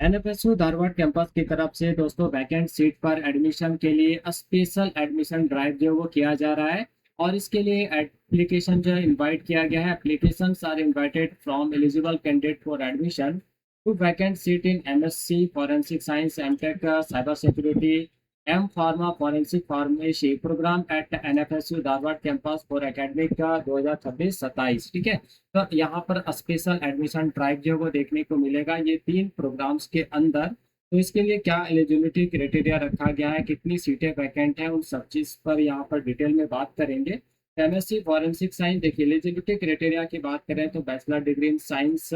NFSU Dharwad campus की तरफ से दोस्तों वैकेंट सीट पर एडमिशन के लिए स्पेशल एडमिशन ड्राइव जो है वो किया जा रहा है। और इसके लिए एप्लीकेशन जो है इनवाइट किया गया है। Applications are invited from eligible candidate for admission to vacant seat in MSc forensic science, MTech cyber security, M pharma forensic pharmacy program at NFSU Dharwad campus for academic का 2026-27। ठीक है, तो यहाँ पर स्पेशल एडमिशन ड्राइव जो है वो देखने को मिलेगा ये 3 प्रोग्राम्स के अंदर। तो इसके लिए क्या एलिजिबिलिटी क्राइटेरिया रखा गया है, कितनी सीटें वैकेंट हैं, उन सब चीज़ पर यहाँ पर डिटेल में बात करेंगे। एमएससी फॉरेंसिक साइंस, देखिए एलिजिबिलिटी क्राइटेरिया की बात करें तो bachelor degree in science,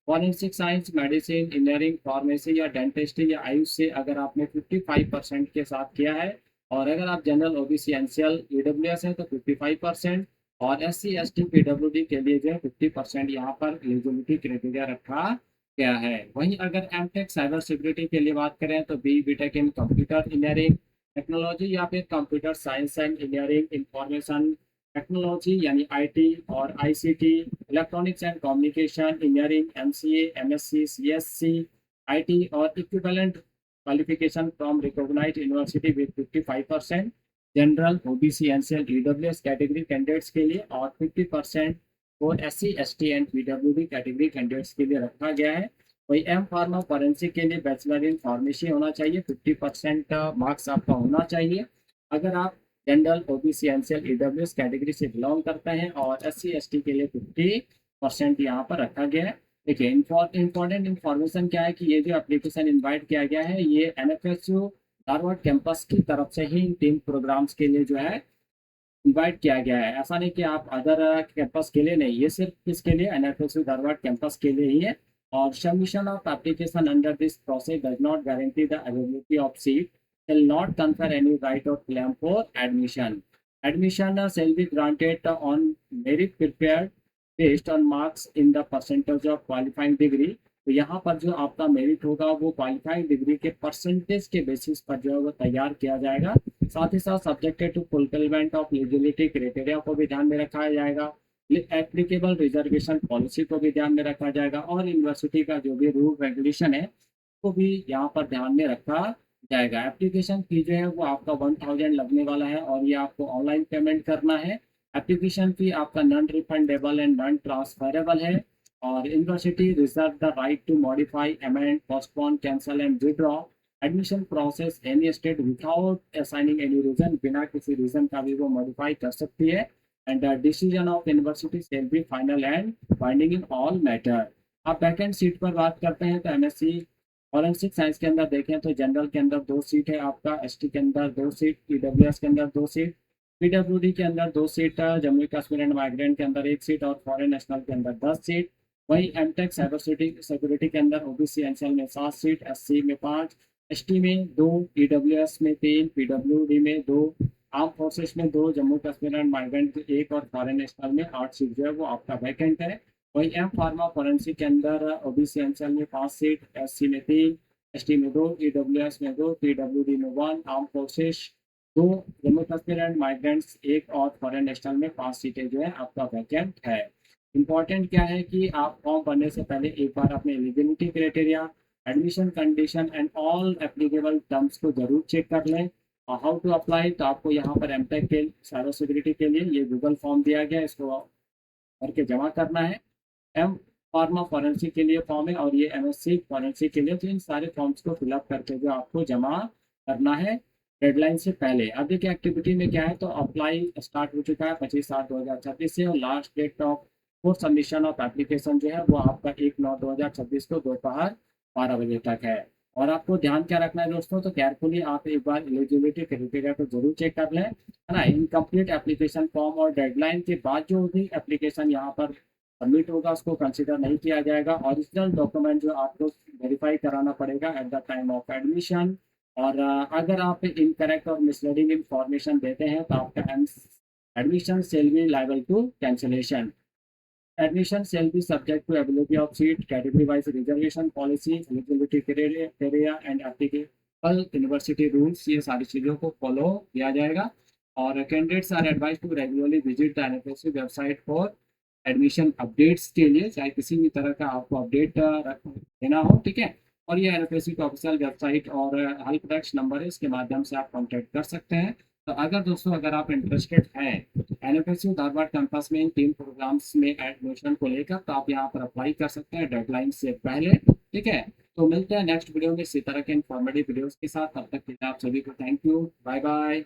forensic science, medicine, engineering, pharmacy या डेंटिस्ट्री या आयुष से अगर आपने 55% के साथ किया है, और अगर आप जनरल ओबीसी एनसीएल ईडब्ल्यूएस है तो 55%, और S C S T PWD के लिए जो है 50% यहाँ पर एलिजिबिलिटी क्राइटेरिया रखा गया है। वहीं अगर एमटेक साइबर सिक्योरिटी के लिए बात करें तो BTech in computer engineering technology या फिर computer science and engineering, information technology यानी आईटी और ICT, electronics and communication engineering, MCA, MSc, CSC, IT और equivalent qualification from recognised university with 55%, general OBC NCL EWS category candidates के लिए, और 50% और SC ST and पीडब्ल्यूडी category candidates के लिए रखा गया है। वही एम फार्मा फॉरेंसिक के लिए बैचलर इन फार्मेसी होना चाहिए, 50% मार्क्स आपका होना चाहिए। अगर आप general OBC NCL EWS category से बिलोंग करते हैं, और एससी एसटी के लिए 50% यहाँ पर रखा गया है। देखिए इंपॉर्टेंट इन्फॉर्मेशन क्या है कि ये जो एप्लीकेशन इनवाइट किया गया है ये एनएफएसयू धारवाड़ कैंपस की तरफ से ही इन 3 प्रोग्राम्स के लिए जो है इनवाइट किया गया है। ऐसा नहीं कि आप अदर कैंपस के लिए नहीं, ये सिर्फ किसके लिए, एनएफएसयू धारवाड़ कैंपस के लिए ही है। और submission of application under this process does not guarantee the availability of seat, shall not confer any right or claim for admission. Admission shall be granted on merit prepared based on marks in the percentage of qualifying degree। तो यहाँ पर जो आपका merit होगा वो qualifying degree के percentage के basis पर जो है वो तैयार किया जाएगा। साथ ही साथ subjected to fulfilment of eligibility criteria को भी ध्यान में रखा जाएगा, एप्लीकेबल रिजर्वेशन पॉलिसी को भी ध्यान में रखा जाएगा, और यूनिवर्सिटी का जो भी रूल रेगुलेशन है को भी यहाँ पर ध्यान में रखा जाएगा। एप्लीकेशन फी जो है वो आपका 1000 लगने वाला है, और ये आपको ऑनलाइन पेमेंट करना है। एप्लीकेशन फी आपका non refundable and non transferable है। और university reserve the right to modify, amend, postpone, cancel and withdraw admission process any state without assigning any reason, बिना किसी रीजन का भी वो मॉडिफाई कर सकती है। And decision of university shall be final and binding in all matter. आप vacant seat पर बात करते हैं तो एमएससी फॉरेंसिक साइंस के अंदर देखें तो जनरल के अंदर 2 सीट है आपका, एसटी के अंदर 2 सीट, ईडब्ल्यूएस के अंदर 2 सीट, पीडब्ल्यूडी के अंदर 2 seat, Jammu Kashmir and migrant के अंदर 1 सीट, और फॉरेन नेशनल के अंदर 10 सीट। वहीं एमटेक साइबर सिक्योरिटी के अंदर ओबीसी एनसीएल में 7 सीट, एससी में 5, एसटी में 2, ईडब्ल्यूएस में 3, पीडब्ल्यूडी में 2, आर्म फोर्सेस में 2, जम्मू कश्मीर एंड माइग्रेंट 1, और फॉरेन नेशनल में 8 सीट जो है वो आपका वैकेंट है। वही एम फार्मा फॉरेंसिक के अंदर ओबीसी एनसीएल में 5 सीट, एससी में 3, एसटी में 2, ईडब्ल्यूएस में 2, पीडब्ल्यूडी में 1, arm forces 2, Jammu Kashmir and migrants 1, और फॉरेन नेशनल में 5 सीटें जो है आपका वैकेंट है। इंपॉर्टेंट क्या है कि आप फॉर्म भरने से पहले एक बार अपने eligibility criteria, admission condition and all applicable terms को जरूर चेक कर लें। और हाउ टू अप्लाई, तो आपको यहाँ पर एमटेक के साइबर सिक्योरिटी के लिए ये गूगल फॉर्म दिया गया है, इसको भर के जमा करना है। एम फार्मा फॉरेंसिक के लिए फॉर्म है, और ये एमएससी फॉरेंसिक के लिए, तो इन सारे फॉर्म्स को फिलअप करके जो आपको जमा करना है डेडलाइन से पहले। अब देखिए एक्टिविटी में क्या है, तो अप्लाई स्टार्ट हो चुका है 25/7/2026 से, और last date of for submission of application जो है वो आपका 1/9/2026 को दोपहर 12 बजे तक है। और आपको ध्यान क्या रखना है दोस्तों, तो केयरफुली आप एक बार एलिजिबिलिटी क्राइटेरिया को जरूर चेक कर लें, है ना। इनकम्प्लीट एप्लीकेशन फॉर्म और डेडलाइन के बाद जो भी एप्लीकेशन यहाँ पर सबमिट होगा उसको कंसिडर नहीं किया जाएगा। ओरिजिनल डॉक्यूमेंट जो आपको वेरीफाई कराना पड़ेगा at the time of admission. और अगर आप इनकरेक्ट और मिसलीडिंग इंफॉर्मेशन देते हैं तो आपका admission shall be liable to cancellation. Admission shall be subject to availability of seat, category-wise reservation policy, eligibility criteria and applicable university rules, ये सारी चीज़ों को फॉलो किया जाएगा। और candidates are advise to regularly visit the NFSU website for admission updates के लिए, चाहे किसी भी तरह का आपको अपडेट देना हो, ठीक है। और ये एनएफएससी की ऑफिशियल वेबसाइट और हेल्प डेस्क नंबर है, इसके माध्यम से आप कॉन्टेक्ट कर सकते हैं। तो अगर दोस्तों अगर आप इंटरेस्टेड हैं एनएफएससी धारवाड़ कैंपस में इन 3 प्रोग्राम्स में एडमिशन को लेकर, तो आप यहाँ पर अप्लाई कर सकते हैं डेडलाइन से पहले। ठीक है, तो मिलते हैं नेक्स्ट वीडियो में इसी तरह के इन्फॉर्मेटिव वीडियोस के साथ। तब तक के लिए आप सभी को थैंक यू, बाय बाय।